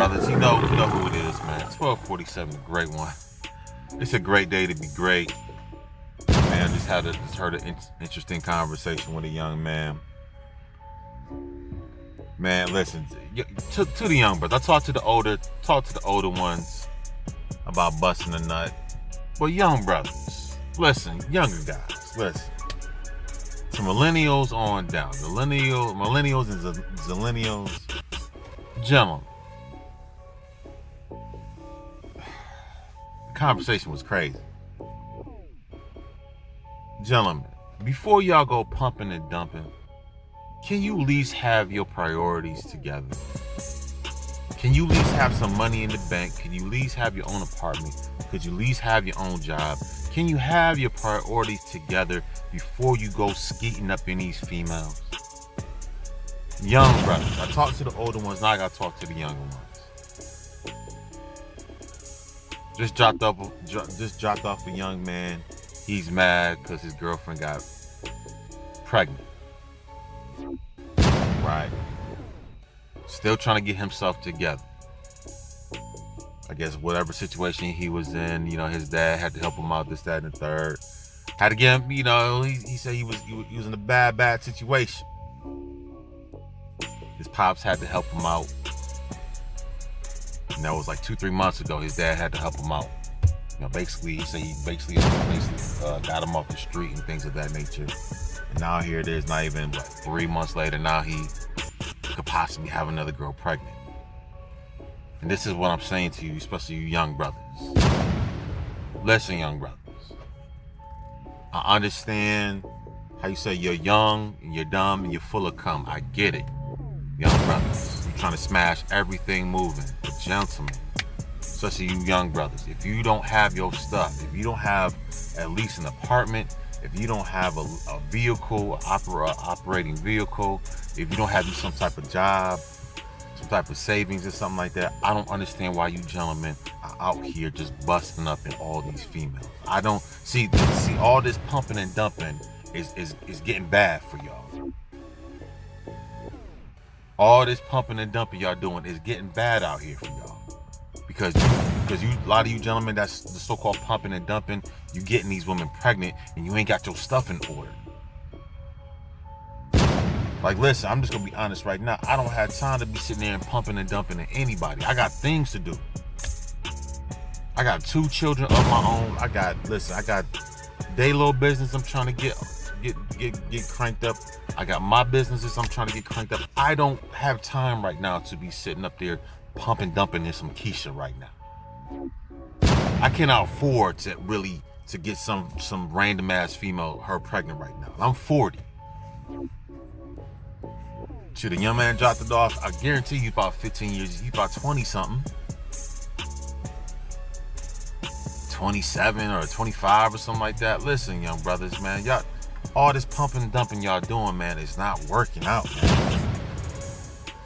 brothers. You know who it is, man. 1247, a great one. It's a great day to be great. Man, just heard an interesting conversation with a young man. Man, listen, to the young brothers. I talk to the older ones about busting a nut. But young brothers, listen, younger guys, listen. To millennials on down. Millennials and zillennials. Gentlemen. The conversation was crazy. Gentlemen, before y'all go pumping and dumping, can you at least have your priorities together? Can you at least have some money in the bank? Can you at least have your own apartment? Could you at least have your own job? Can you have your priorities together before you go skeeting up in these females? Young brothers. I talk to the older ones, now I gotta talk to the younger ones. Just dropped off a young man. He's mad because his girlfriend got pregnant. Right. Still trying to get himself together. I guess whatever situation he was in, his dad had to help him out, this, that, and the third. Had to get him, he said he was in a bad situation. His pops had to help him out. And that was like 2-3 months ago. His dad had to help him out. Basically, he said he got him off the street and things of that nature. And now here it is, not even 3 months later, now he could possibly have another girl pregnant. And this is what I'm saying to you, especially you young brothers. Listen, young brothers. I understand how you say you're young and you're dumb and you're full of cum. I get it. Young brothers, you're trying to smash everything moving. But gentlemen, especially you young brothers, if you don't have your stuff, if you don't have at least an apartment, if you don't have a vehicle, operating vehicle, if you don't have some type of job, some type of savings or something like that, I don't understand why you gentlemen are out here just busting up in all these females. I don't see all this pumping and dumping is getting bad for y'all. All this pumping and dumping y'all doing is getting bad out here for y'all. Because a lot of you gentlemen, that's the so-called pumping and dumping, you getting these women pregnant and you ain't got your stuff in order. Like, listen, I'm just gonna be honest right now. I don't have time to be sitting there and pumping and dumping at anybody. I got things to do. I got 2 children of my own. I got day little business I'm trying to get cranked up. I got my businesses I'm trying to get cranked up. I don't have time right now to be sitting up there pumping, dumping in some Keisha right now. I cannot afford to get some random ass female her pregnant right now. I'm 40. Should a young man dropped it off, I guarantee you about 15 years, he's about 20 something. 27 or 25 or something like that. Listen, young brothers, man, y'all, all this pumping and dumping y'all doing, man, is not working out, man.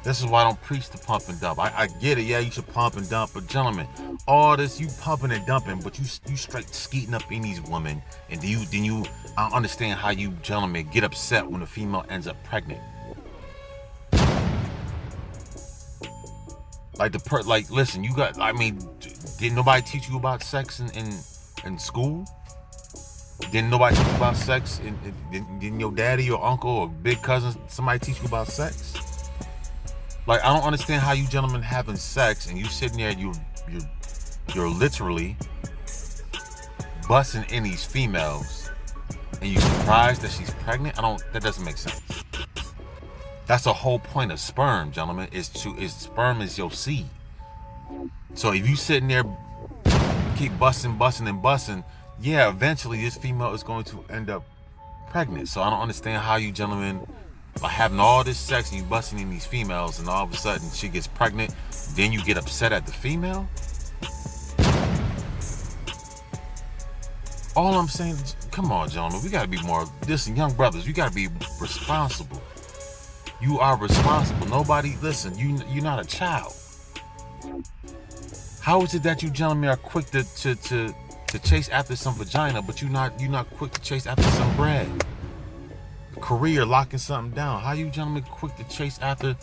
This is why I don't preach the pump and dump. I get it, yeah, you should pump and dump, but gentlemen, all this, you pumping and dumping, but you straight skeeting up in these women, and then you, I don't understand how you gentlemen get upset when a female ends up pregnant. Listen, didn't nobody teach you about sex in school? Didn't nobody teach you about sex? Didn't your daddy or uncle or big cousin, somebody teach you about sex? Like, I don't understand how you gentlemen having sex and you sitting there, you're literally busting in these females and you surprised that she's pregnant? That doesn't make sense. That's the whole point of sperm, gentlemen, sperm is your seed. So if you sitting there keep busting, yeah, eventually this female is going to end up pregnant. So I don't understand how you gentlemen are having all this sex and you busting in these females and all of a sudden she gets pregnant, then you get upset at the female? All I'm saying is, come on, gentlemen, we gotta be more, listen, young brothers, you gotta be responsible. You are responsible. Listen, you're not a child. How is it that you gentlemen are quick to chase after some vagina, but you're not quick to chase after some bread? Career, locking something down. How you gentlemen quick to chase after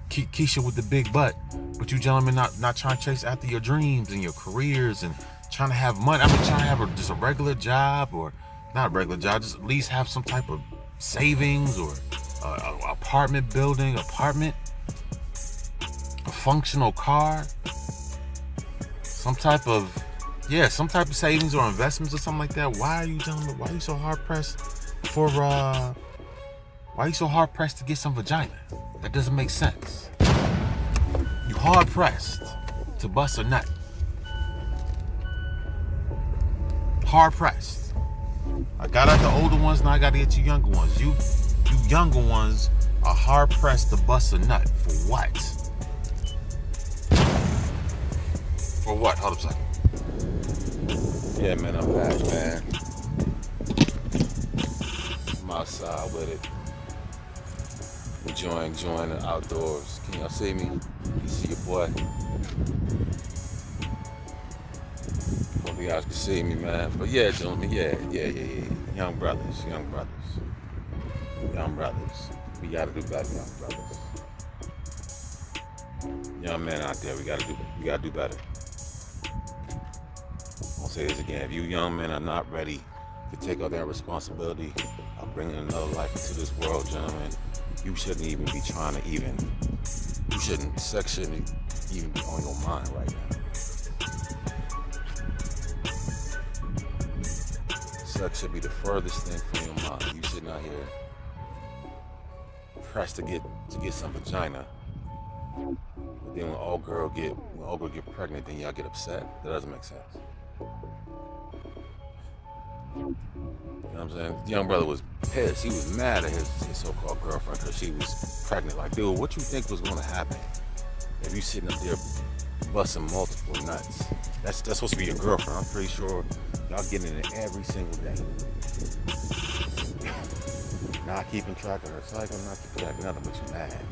Keisha with the big butt, but you gentlemen not trying to chase after your dreams and your careers and trying to have money. I mean, trying to have just a regular job, or not a regular job, just at least have some type of savings, or a apartment, a functional car, some type of savings or investments or something like that. Why are you gentlemen? Why are you so hard pressed to get some vagina? That doesn't make sense. You hard pressed to bust a nut. Hard pressed. I got at the older ones, now I gotta get you younger ones. You younger ones are hard pressed to bust a nut. For what? For what? Hold up a second. Yeah, man, I'm back, man. I'm outside with it. Enjoying the outdoors. Can y'all see me? You see your boy? Hope you guys can see me, man. But yeah, gentlemen, yeah. Young brothers. We gotta do better, young brothers. Young men out there, we gotta do better. I'll say this again. If you young men are not ready to take on that responsibility of bringing another life into this world, gentlemen, you shouldn't even be trying to sex shouldn't even be on your mind right now. Sex should be the furthest thing from your mind. You sitting out here pressed to get some vagina. But then when old girl get pregnant, then y'all get upset. That doesn't make sense. You know what I'm saying? The young brother was pissed. He was mad at his so-called girlfriend because she was pregnant. Like, dude, what you think was gonna happen if you sitting up there busting multiple nuts? That's supposed to be your girlfriend. I'm pretty sure y'all getting it every single day. Not keeping track of her cycle, not keeping track of nothing, but you mad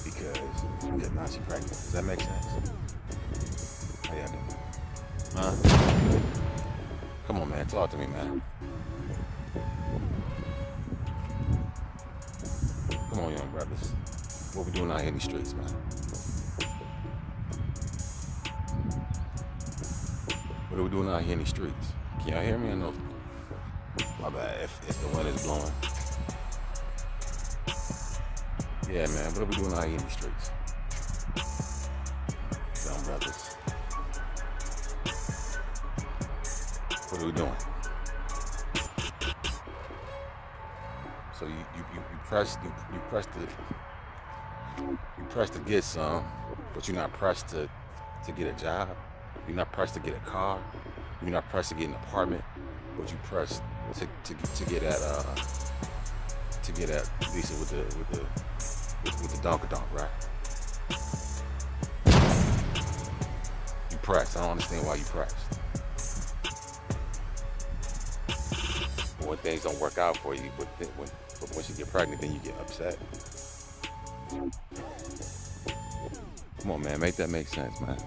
because now she's pregnant. Does that make sense? How y'all doing? Huh? Come on, man. Talk to me, man. Come on, young brothers. What we doing out here in these streets, man? What are we doing out here in these streets? Can y'all hear me or no? My bad, if the wind is blowing. Yeah, man, what are we doing out here in these streets? Young brothers. What are we doing? So you pressed to get some, but you're not pressed to get a job. You're not pressed to get a car. You're not pressed to get an apartment, but you pressed to get at Lisa with the donk, right? You pressed. I don't understand why you pressed. When things don't work out for you, but once you get pregnant, then you get upset. Come on, man, make that make sense, man.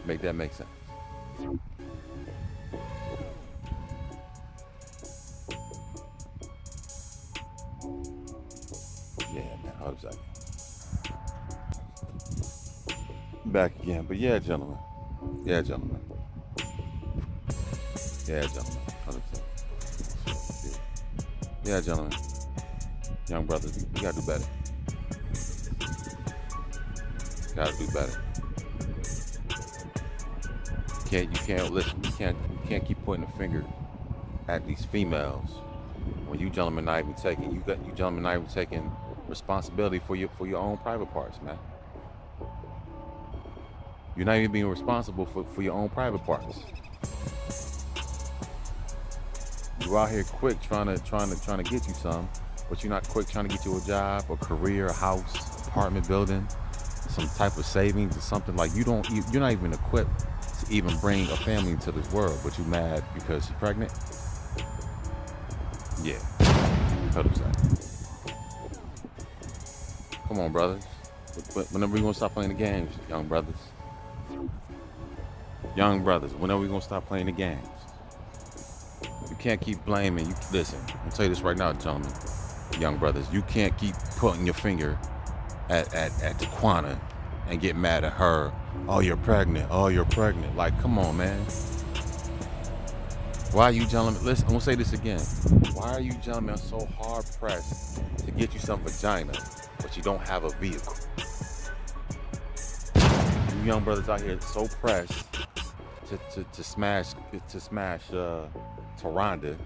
Make that make sense. Yeah, man, hold a second. Back again, but yeah, gentlemen. Hold a second. Yeah, gentlemen. Young brothers, we gotta do better. You can't keep pointing a finger at these females when you gentlemen not even taking responsibility for your own private parts, man. You're not even being responsible for your own private parts. You're out here quick trying to get you some, but you're not quick trying to get you a job, a career, a house, apartment building, some type of savings or something. Like you're not even equipped to even bring a family into this world, but you mad because she's pregnant? Yeah. Hold up a second. Come on, brothers. Whenever we gonna stop playing the games, young brothers? Young brothers, when are we gonna stop playing the games? You can't keep blaming. Listen, I'll tell you this right now, gentlemen, young brothers. You can't keep pointing your finger at Taquana and get mad at her. Oh, you're pregnant. Oh, you're pregnant. Like, come on, man. Why are you gentlemen, listen, I'm gonna say this again. Why are you gentlemen so hard pressed to get you some vagina, but you don't have a vehicle? You young brothers out here so pressed to smash Taronda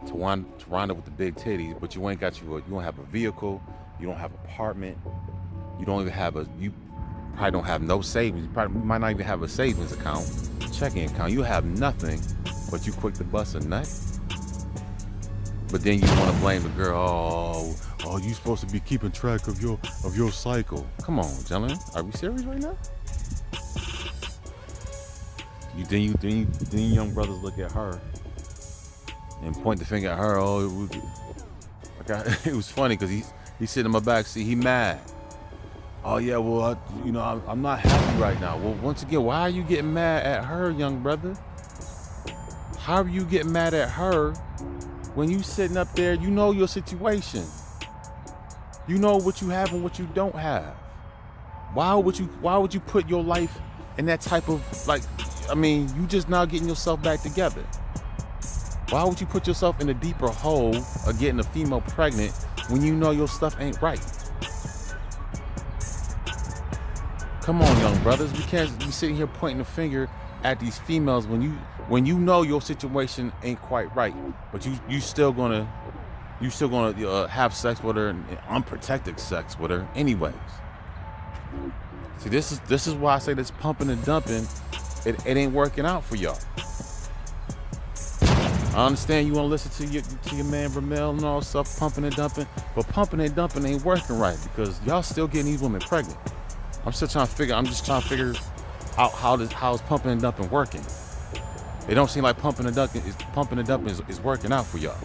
with the big titties, but you ain't got you don't have a vehicle, you don't have an apartment, you don't even have you probably don't have no savings, you probably might not even have a savings account, checking account, you have nothing, but you quick to bust a nut. But then you want to blame the girl. Oh, you supposed to be keeping track of your cycle. Come on, gentlemen, are we serious right now? Then young brothers look at her and point the finger at her. Oh, it was funny because he sitting in my back seat. He mad. Oh yeah, well I'm not happy right now. Well, once again, why are you getting mad at her, young brother? How are you getting mad at her when you sitting up there? You know your situation. You know what you have and what you don't have. Why would you put your life in that type of you just now getting yourself back together. Why would you put yourself in a deeper hole of getting a female pregnant when you know your stuff ain't right? Come on, young brothers. We can't be sitting here pointing the finger at these females when you know your situation ain't quite right, but you still gonna have sex with her and unprotected sex with her anyways. See, this is why I say this pumping and dumping, it ain't working out for y'all. I understand you want to listen to your man Ramel and all stuff, pumping and dumping, but pumping and dumping ain't working right because y'all still getting these women pregnant. I'm just trying to figure out how is pumping and dumping working. It don't seem like pumping and dumping is working out for y'all.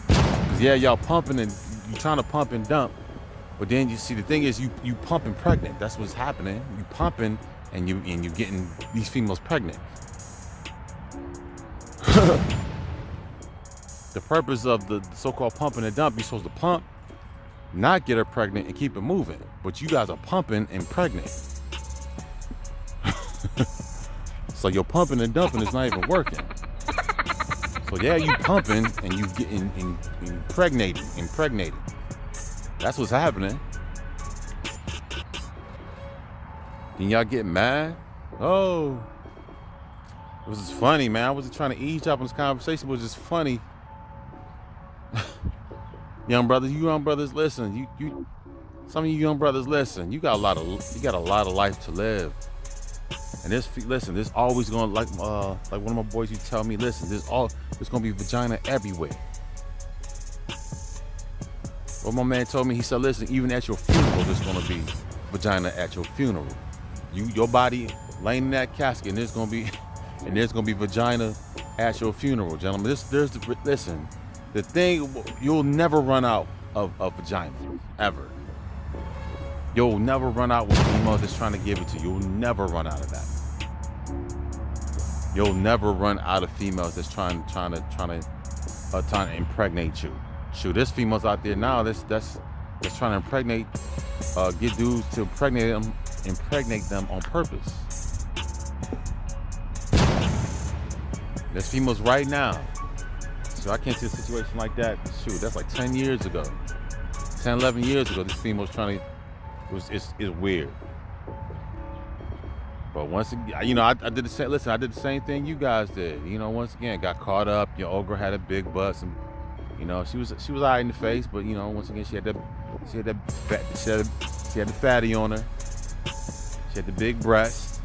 Cause yeah, y'all pumping and you trying to pump and dump, but then you see the thing is you pumping pregnant. That's what's happening. You pumping and you getting these females pregnant. The purpose of the so-called pumping and dump, you're supposed to pump, not get her pregnant and keep it moving. But you guys are pumping and pregnant. So your pumping and dumping is not even working. So yeah, you pumping and you getting impregnated. That's what's happening. Then y'all get mad? Oh. It was just funny, man. I wasn't trying to eavesdrop on this conversation, but it was just funny. Young brothers, listen. Some of you young brothers, listen. You got a lot of life to live. And this always going like one of my boys used to tell me, listen, there's gonna be vagina everywhere. Well, my man told me, he said, listen, even at your funeral, there's gonna be vagina at your funeral. Your body laying in that casket, and there's gonna be vagina at your funeral, gentlemen. Listen, the thing, you'll never run out of vagina, ever. You'll never run out with females that's trying to give it to you. You'll never run out of that. You'll never run out of females that's trying to impregnate you. Shoot, there's females out there now that's trying to impregnate, get dudes to impregnate them on purpose. There's females right now. So I can't see a situation like that. Shoot, that's like 10 years ago. 10, 11 years ago, this female's trying to, it's weird. But once again, I did the same. Listen, I did the same thing you guys did. Once again, got caught up. Your old girl had a big butt, and she was alright in the face, but once again, she had the fatty on her. She had the big breast.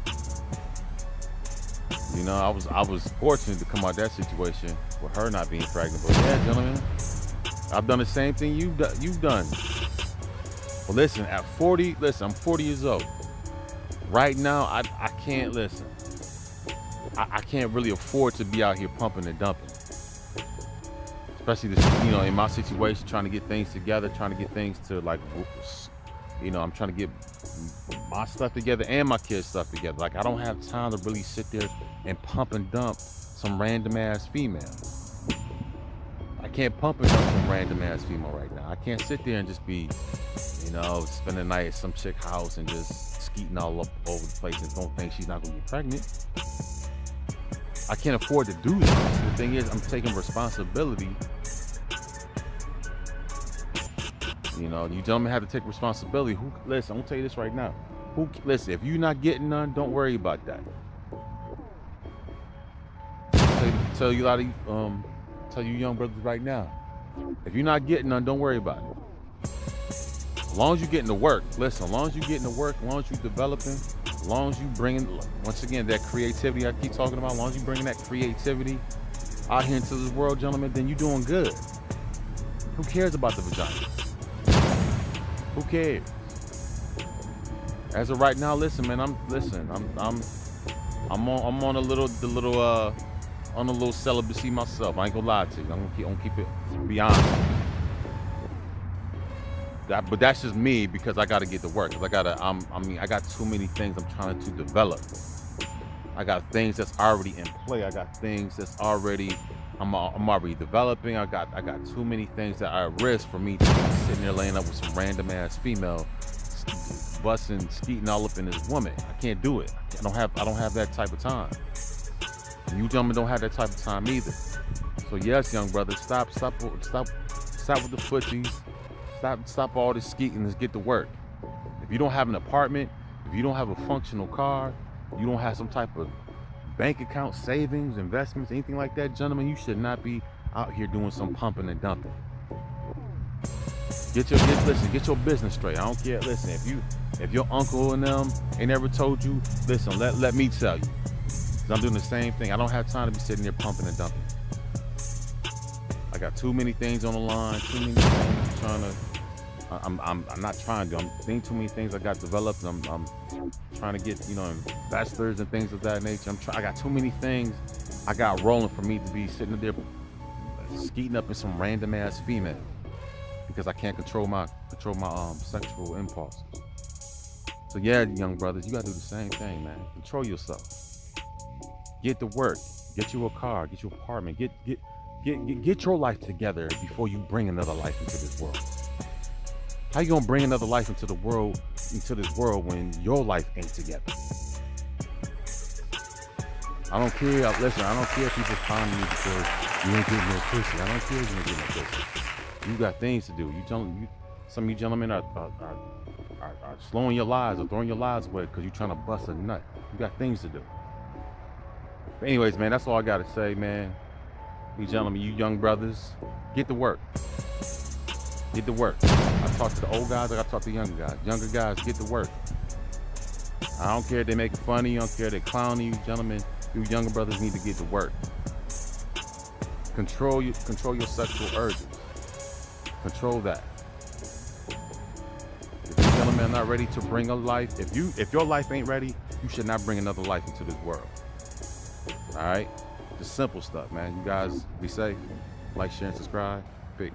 I was fortunate to come out of that situation with her not being pregnant. But yeah, gentlemen, I've done the same thing you've done. Well, listen, at 40, I'm 40 years old. Right now, I can't listen. I can't really afford to be out here pumping and dumping. Especially this, in my situation, trying to get things together, trying to get things to I'm trying to get my stuff together and my kids' stuff together. Like, I don't have time to really sit there and pump and dump some random ass female. can't pump it up some random ass female right now. I can't sit there and just be, spend the night at some chick house and just skeeting all up over the place and don't think she's not gonna get pregnant. I can't afford to do that. The thing is, I'm taking responsibility. You gentlemen have to take responsibility. Listen, I'm gonna tell you this right now. Listen, if you're not getting none, don't worry about that. Tell you a lot of tell you young brothers right now. If you're not getting none, don't worry about it. As long as you're getting to work, listen. As long as you're getting to work, as long as you're developing, as long as you bringing, once again, that creativity I keep talking about. As long as you bringing that creativity out here into this world, gentlemen, then you're doing good. Who cares about the vagina? Who cares? As of right now, listen, man. I'm on a little celibacy myself. I ain't gonna lie to you. I'm gonna keep it beyond. But that's just me because I gotta get to work. Cause I got too many things I'm trying to develop. I got things that's already in play. I got things that's already I'm already developing. I got too many things that are at risk for me to be sitting there laying up with some random ass female, busting, skeeting all up in this woman. I can't do it. I don't have that type of time. And you gentlemen don't have that type of time either. So yes, young brothers, stop with the footsies. Stop all this skeeting. Let's get to work. If you don't have an apartment, if you don't have a functional car, you don't have some type of bank account, savings, investments, anything like that, gentlemen, you should not be out here doing some pumping and dumping. Get your business straight. I don't care. Listen, if your uncle and them ain't never told you, listen, let me tell you. 'Cause I'm doing the same thing. I don't have time to be sitting there pumping and dumping. I got too many things on the line, too many things I'm not trying to. I'm thinking too many things I got developed. I'm trying to get investors and things of that nature. I got too many things I got rolling for me to be sitting there skeeting up in some random ass female because I can't control my sexual impulses. So yeah, young brothers, you gotta do the same thing, man. Control yourself. Get to work. Get you a car. Get you an apartment. Get your life together before you bring another life into this world. How you gonna bring another life into this world when your life ain't together? I don't care. Listen, I don't care if people find me because you ain't getting no pussy. I don't care if you ain't getting no pussy. You got things to do. Some of you gentlemen are slowing your lives or throwing your lives away because you're trying to bust a nut. You got things to do. But anyways, man, that's all I gotta say, man. You gentlemen, you young brothers, get to work. Get to work. I talk to the old guys, I gotta talk to the younger guys. Younger guys, get to work. I don't care if they make fun of you, I don't care if they clown you, gentlemen. You younger brothers need to get to work. Control your sexual urges. Control that. If you gentlemen are not ready to bring a life, if your life ain't ready, you should not bring another life into this world. All right? Just simple stuff, man. You guys be safe. Like, share, and subscribe. Peace.